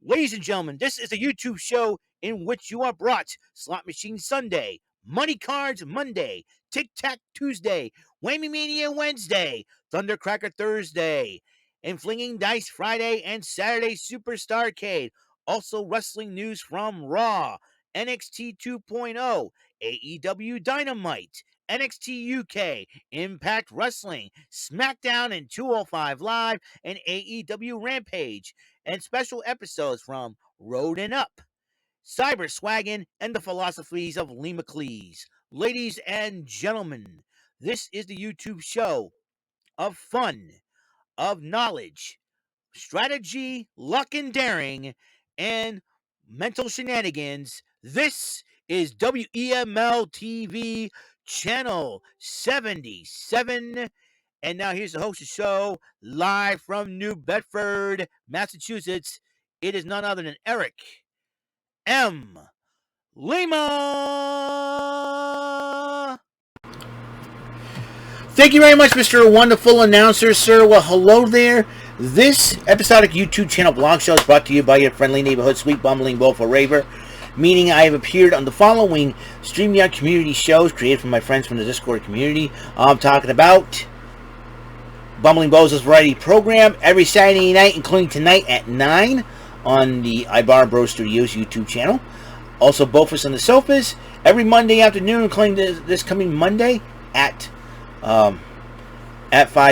Ladies and gentlemen, this is a YouTube show in which you are brought Slot Machine Sunday, Money Cards Monday, Tic Tac Tuesday, Whammy Mania Wednesday, Thundercracker Thursday, and Flinging Dice Friday and Saturday Superstarcade. Also wrestling news from Raw, NXT 2.0, AEW Dynamite, NXT UK, Impact Wrestling, SmackDown and 205 Live, and AEW Rampage, and special episodes from Road and Up, Cyber Swaggin', and the philosophies of Lee McLeese. Ladies and gentlemen, this is the YouTube show of fun, of knowledge, strategy, luck and daring, and mental shenanigans. This is WEML-TV Channel 77. And now here's the host of the show, live from New Bedford, Massachusetts. It is none other than Eric M. Lima. Thank you very much, Mr. Wonderful Announcer, sir. Well, hello there. This episodic YouTube channel blog show is brought to you by your friendly neighborhood sweet bumbling woeful raver, meaning I have appeared on the following StreamYard community shows created from my friends from the Discord community. I'm talking about Bumbling Bozo's Variety Program every Saturday night, including tonight at 9 on the Ibar Bro Studios YouTube channel. Also, Bofus on the Sofas every Monday afternoon, including this coming Monday at 5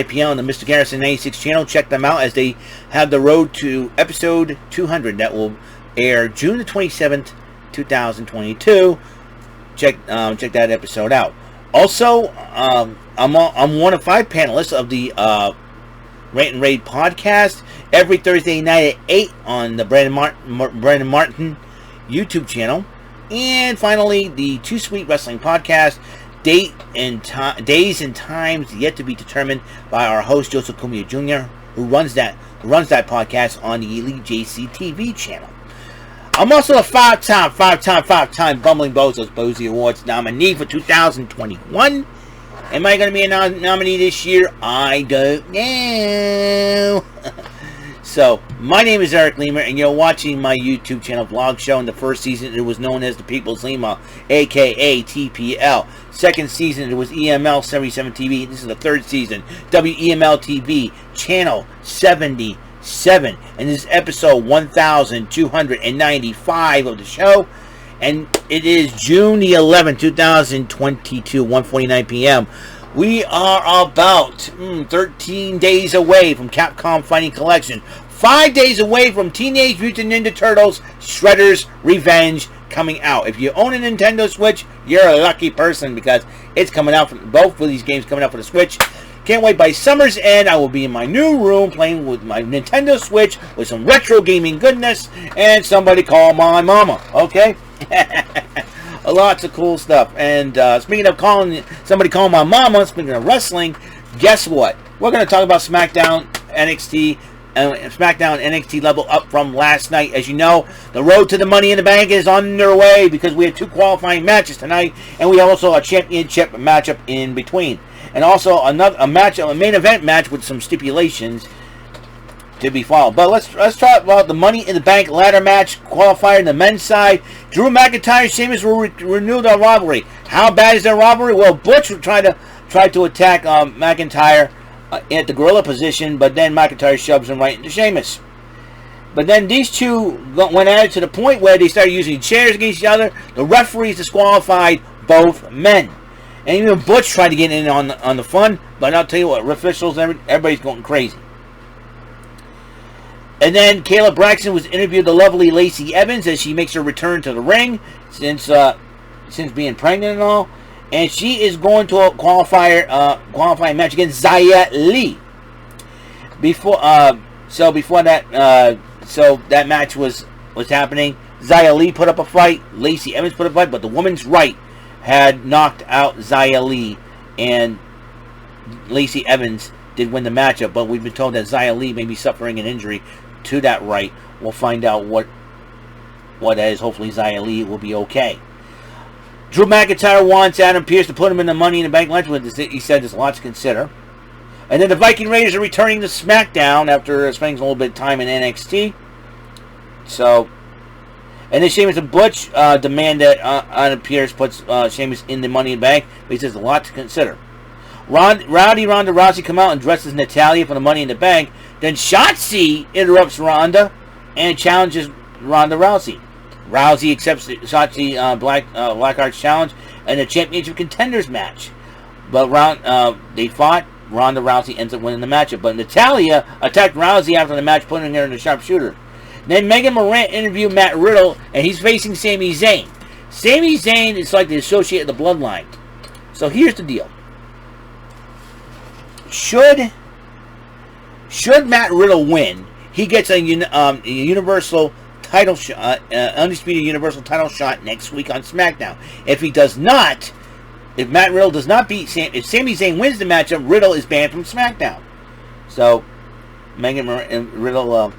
p.m. on the Mr. Garrison 96 channel. Check them out as they have the road to episode 200 that will air June the 27th, 2022. Check that episode out. Also, I'm one of 5 panelists of the Rant and Raid podcast every Thursday night at 8 on the Brandon Martin YouTube channel. And finally, the Too Sweet Wrestling podcast, days and times yet to be determined by our host Joseph Cumia Jr., who runs that podcast on the Elite JC TV channel. I'm also a five-time Bumbling Bozos Bozy Awards nominee for 2021. Am I going to be a nominee this year? I don't know. So, my name is Eric Lima, and you're watching my YouTube channel vlog show. In the first season, it was known as The People's Lima, a.k.a. TPL. Second season, it was EML 77 TV. This is the third season, WEML-TV, Channel 77. And this is episode 1295 of the show. And it is June the 11th, 2022, 1:49 p.m. We are about 13 days away from Capcom Fighting Collection. 5 days away from Teenage Mutant Ninja Turtles Shredder's Revenge coming out. If you own a Nintendo Switch, you're a lucky person because it's coming out. Both of these games coming out for the Switch. Can't wait. By summer's end, I will be in my new room playing with my Nintendo Switch with some retro gaming goodness and somebody call my mama. Okay? Lots of cool stuff. And speaking of somebody calling my mama, speaking of wrestling, guess what? We're going to talk about SmackDown NXT Level Up from last night. As you know, the road to the Money in the Bank is underway because we had 2 qualifying matches tonight, and we have also a championship matchup in between. And also a main event match with some stipulations to be followed. But let's talk about the Money in the Bank ladder match qualifier on the men's side. Drew McIntyre and Sheamus will renew their rivalry. How bad is their rivalry? Well, Butch tried to attack McIntyre at the gorilla position, but then McIntyre shoves him right into Sheamus. But then these two went at it to the point where they started using chairs against each other. The referees disqualified both men. And even Butch tried to get in on the fun, but I'll tell you what, officials, everybody's going crazy. And then Kayla Braxton was interviewed the lovely Lacey Evans as she makes her return to the ring since being pregnant and all. And she is going to a qualifying match against Xia Li. Before that match was happening, Xia Li put up a fight, Lacey Evans put up a fight, but the woman's right had knocked out Xia Li, and Lacey Evans did win the matchup, but we've been told that Xia Li may be suffering an injury to that right. We'll find out what that is. Hopefully Xia Li will be okay. Drew McIntyre wants Adam Pearce to put him in the Money in the Bank lunch with this. He said there's a lot to consider. And then the Viking Raiders are returning to SmackDown after spending a little bit of time in NXT. So, and then Sheamus and Butch demand that Adam Pearce puts Sheamus in the Money in the Bank, but he says a lot to consider. Ronda Rousey come out and dresses Natalya for the Money in the Bank. Then Shotzi interrupts Ronda and challenges Ronda Rousey. Rousey accepts Shotzi Blackheart's challenge in a championship contenders match. But they fought. Ronda Rousey ends up winning the matchup. But Natalya attacked Rousey after the match, putting her in the sharpshooter. Then Megan Morant interviewed Matt Riddle, and he's facing Sami Zayn. Sami Zayn is like the associate of the Bloodline. So here's the deal. Should Matt Riddle win, he gets a universal title shot, undisputed universal title shot next week on SmackDown. If he does not, if Matt Riddle does not beat if Sami Zayn wins the matchup, Riddle is banned from SmackDown. So Megan and Riddle.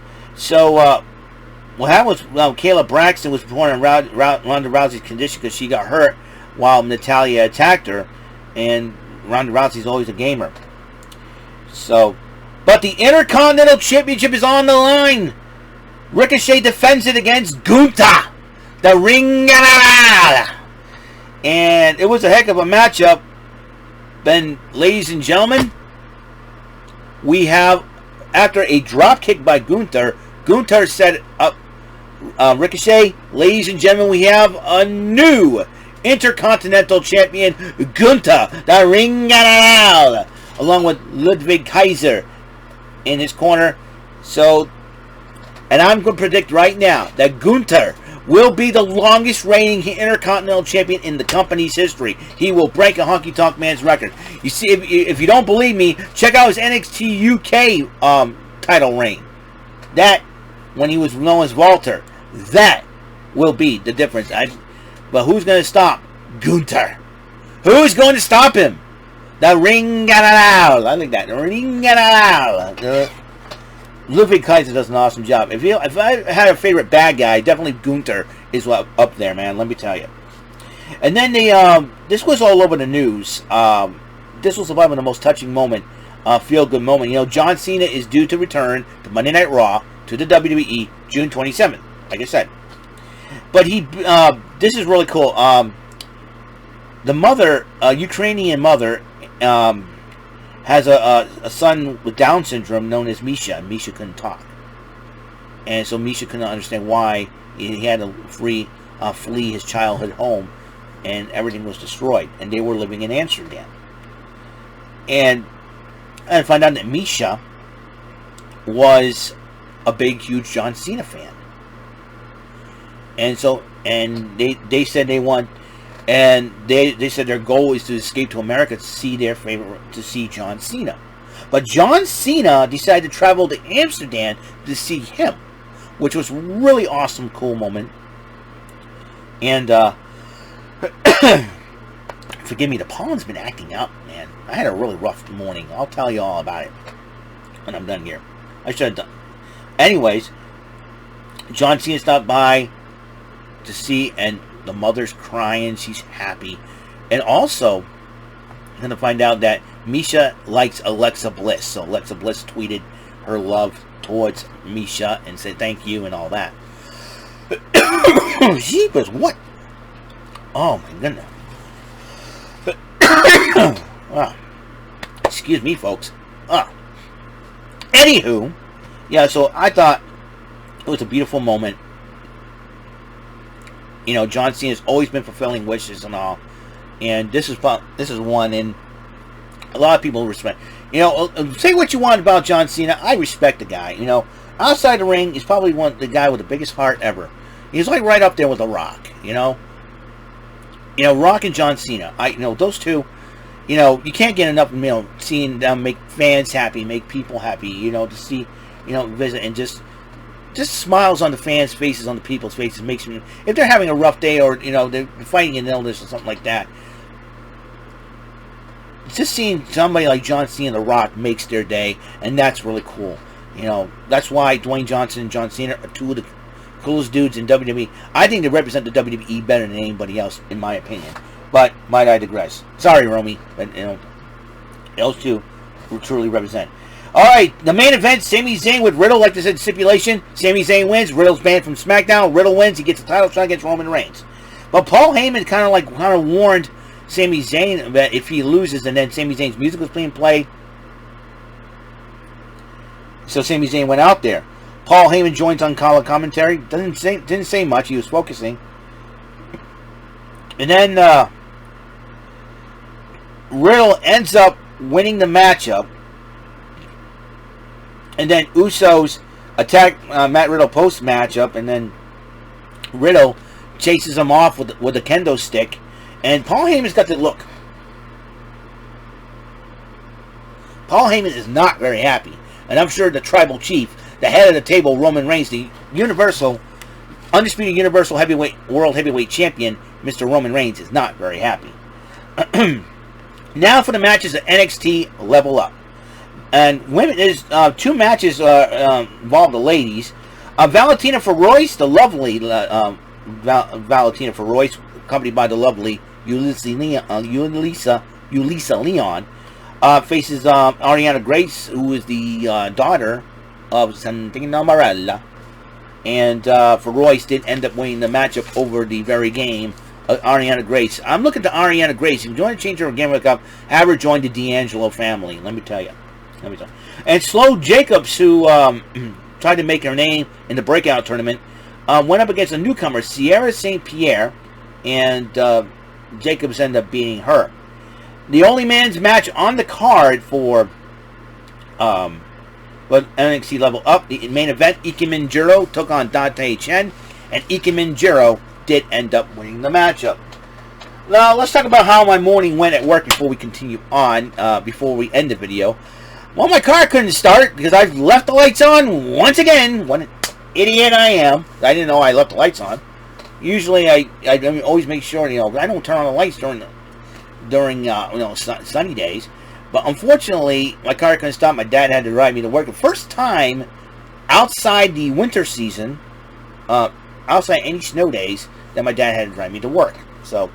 What happened was Kayla Braxton was reporting Ronda Rousey's condition because she got hurt while Natalya attacked her, and Ronda Rousey's always a gamer. So, but the Intercontinental Championship is on the line. Ricochet defends it against GUNTHER, the Ring General. And it was a heck of a matchup. Then, ladies and gentlemen, we have, after a drop kick by GUNTHER set up Ricochet. Ladies and gentlemen, we have a new Intercontinental Champion, GUNTHER, the Ring General, along with Ludwig Kaiser in his corner. So, and I'm going to predict right now that GUNTHER will be the longest reigning Intercontinental Champion in the company's history. He will break a Honky Tonk Man's record. You see, if you don't believe me, check out his NXT UK title reign. That, when he was known as Walter, that will be the difference. But who's going to stop GUNTHER? Who's going to stop him? The Ring General. I like that. The Ring General. Ludwig Kaiser does an awesome job. If I had a favorite bad guy, definitely GUNTHER is up there, man. Let me tell you. And then this was all over the news. This was probably the most touching moment, feel-good moment. You know, John Cena is due to return to Monday Night Raw to the WWE June 27th, like I said. But this is really cool. The mother, Ukrainian mother, has a son with Down syndrome known as Misha. Misha couldn't talk, and so Misha couldn't understand why he had to flee his childhood home, and everything was destroyed, and they were living in Amsterdam. And I find out that Misha was a big, huge John Cena fan, and so they said they want. And they said their goal is to escape to America to see John Cena. But John Cena decided to travel to Amsterdam to see him, which was really awesome, cool moment. And forgive me, the pollen's been acting up, man. I had a really rough morning. I'll tell you all about it when I'm done here. I should have done. Anyways, John Cena stopped by to see, and the mother's crying. She's happy. And also, I'm going to find out that Misha likes Alexa Bliss. So Alexa Bliss tweeted her love towards Misha and said thank you and all that. Jeepers, what? Oh my goodness. Excuse me, folks. Anywho, yeah, so I thought it was a beautiful moment. You know, John Cena's always been fulfilling wishes and all, and this is one, and a lot of people respect. You know, say what you want about John Cena, I respect the guy. You know, outside the ring, he's probably the guy with the biggest heart ever. He's like right up there with The Rock. You know, Rock and John Cena. Those two. You know, you can't get enough. You know, seeing them make fans happy, make people happy. You know, to see, visit and just smiles on the fans' faces, on the people's faces, makes me, if they're having a rough day or, they're fighting an illness or something like that, just seeing somebody like John Cena and The Rock makes their day, and that's really cool. That's why Dwayne Johnson and John Cena are two of the coolest dudes in WWE. I think they represent the WWE better than anybody else, in my opinion. But, might I digress. Sorry, Romy, but, those two will truly represent. Alright, the main event, Sami Zayn with Riddle, like I said, stipulation. Sami Zayn wins, Riddle's banned from SmackDown, Riddle wins, he gets the title shot against Roman Reigns. But Paul Heyman kind of warned Sami Zayn that if he loses, and then Sami Zayn's music was being played. So Sami Zayn went out there. Paul Heyman joins on color commentary. Didn't say much, he was focusing. And then Riddle ends up winning the matchup. And then Usos attack Matt Riddle post-matchup, and then Riddle chases him off with a kendo stick. And Paul Heyman's got the look. Paul Heyman is not very happy. And I'm sure the tribal chief, the head of the table, Roman Reigns, the undisputed Universal World Heavyweight Champion, Mr. Roman Reigns, is not very happy. Now for the matches at NXT Level Up. And women, there's 2 matches involve the ladies. Valentina Feroz, the lovely Valentina Feroz, accompanied by the lovely Yulisa Leon, faces Ariana Grace, who is the daughter of Santino Marella. And Feroz did end up winning the matchup over the very game. Ariana Grace. I'm looking to Ariana Grace. If you want to change her again, have her join the D'Angelo family. Let me tell you. And Slow Jacobs, who tried to make her name in the breakout tournament, went up against a newcomer, Sierra St. Pierre, and Jacobs ended up beating her. The only man's match on the card for NXT Level Up, the main event, Ikemen Jiro took on Dante Chen, and Ikemen Jiro did end up winning the matchup. Now, let's talk about how my morning went at work before we continue on, before we end the video. Well, my car couldn't start because I've left the lights on once again. What an idiot I am. I didn't know I left the lights on. Usually, I always make sure, I don't turn on the lights during sunny days. But unfortunately, my car couldn't start. My dad had to drive me to work. The first time outside the winter season, outside any snow days, that my dad had to drive me to work. So,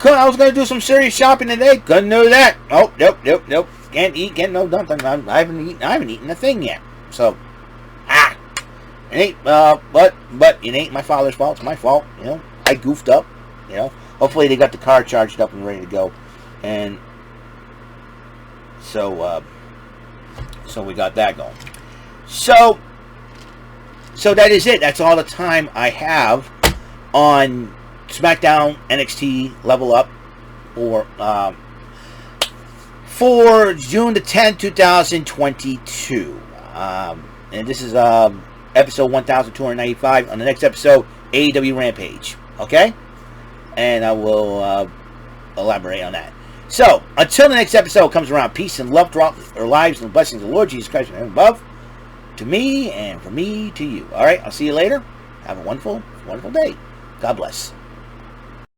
I was going to do some serious shopping today. Couldn't do that. Oh, nope. Can't eat, nothing. I haven't eaten a thing yet. So, it ain't, but it ain't my father's fault. It's my fault. I goofed up. Hopefully they got the car charged up and ready to go, and so we got that going. So that is it. That's all the time I have on SmackDown NXT Level Up, or for June the 10th, 2022. And this is episode 1295. On the next episode, AEW Rampage. Okay? And I will elaborate on that. So, until the next episode comes around, peace and love throughout our lives, and the blessings of the Lord Jesus Christ from heaven above, to me and from me to you. Alright? I'll see you later. Have a wonderful, wonderful day. God bless.